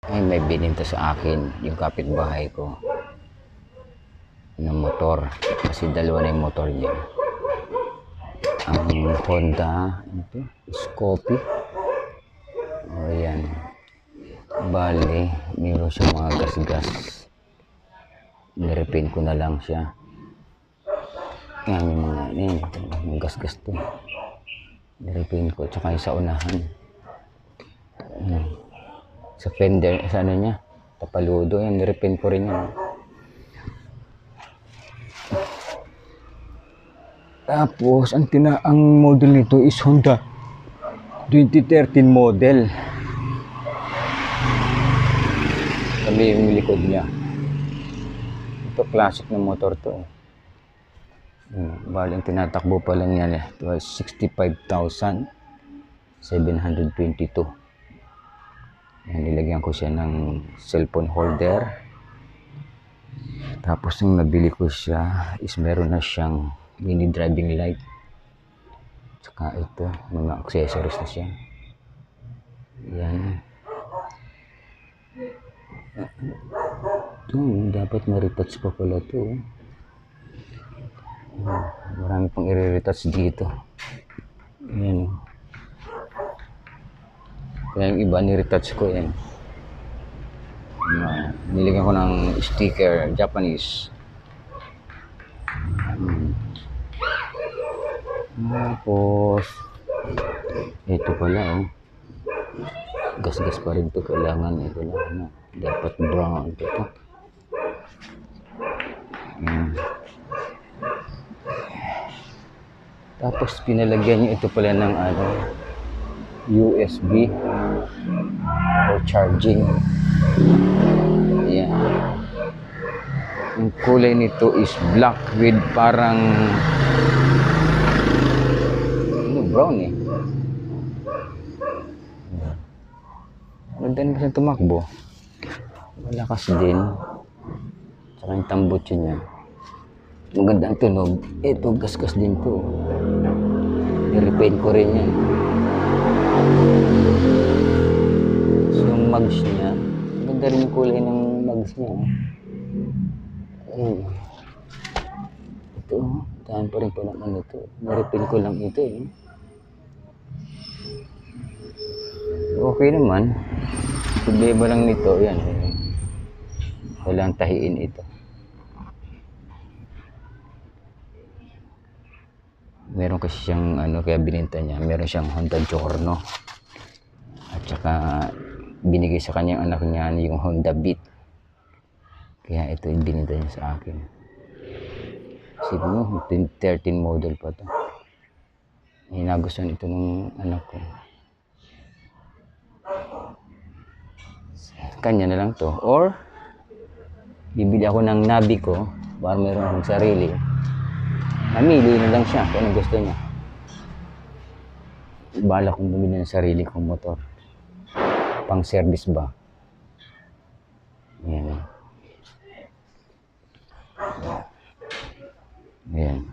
Ay, may bininta sa akin yung kapitbahay ko ng motor. Kasi dalawa na yung motor niya. Ang Honda, ito, Scoopy. O yan. Bale, meron siya mga gas-gas. Nirepin ko na lang siya. Yan yung mga, yan, yung gas-gas to. Nirepin ko, tsaka yung sa unahan. Sa fender, sa ano niya, tapaludo, yan, nirepin ko rin yan. Tapos, ang model nito is Honda 2013 model. Kami yung likod niya. Ito, classic na motor to. Baling tinatakbo pa lang yan. It was 65,722. Yan, nilagyan ko siya ng cellphone holder. Tapos nung nabili ko siya is meron na siyang mini driving light. Tsaka ito, mga accessories na siya. Yan. Ito, dapat ma-retouch pa pala ito. Marami pang i-retouch dito. Yan. Kaya yung iba ni-retouch ko yan. Nilagyan ko ng sticker, Japanese. Tapos, ito pala gas-gas pa rin ito. Kailangan ito lang. Dapat brown ito. Tapos, pinalagyan nyo ito pala ng USB or charging. Ayan. Yung kulay nito is black with parang brown Maganda rin kasi tumakbo. Malakas din. Tsaka yung tambutso niya. Maganda ang tunog. Ito, gas-gas din to. I-repaint ko rin yan. So, yung mags niya, maganda rin yung kulay ng mags niya. Ito, tahan pa rin po naman ito. I-repaint ko lang ito Okay naman. Problema lang nito, yan. Walang tahiin ito. Meron kasi siyang kaya bininta niya. Meron siyang Honda Giorno. At saka binigay sa kanyang anak niya yung Honda Beat. Kaya ito yung bininta niya sa akin. Siguro 2013 model pa to. Nagustuhan ito ng anak ko. Kanya na lang to. Or bibili ako ng Nabi ko para meron akong sarili. Namili na lang siya kung anong gusto niya. Bala kong bumili ng sarili kong motor. Pang service ba? Ayan. Ayan.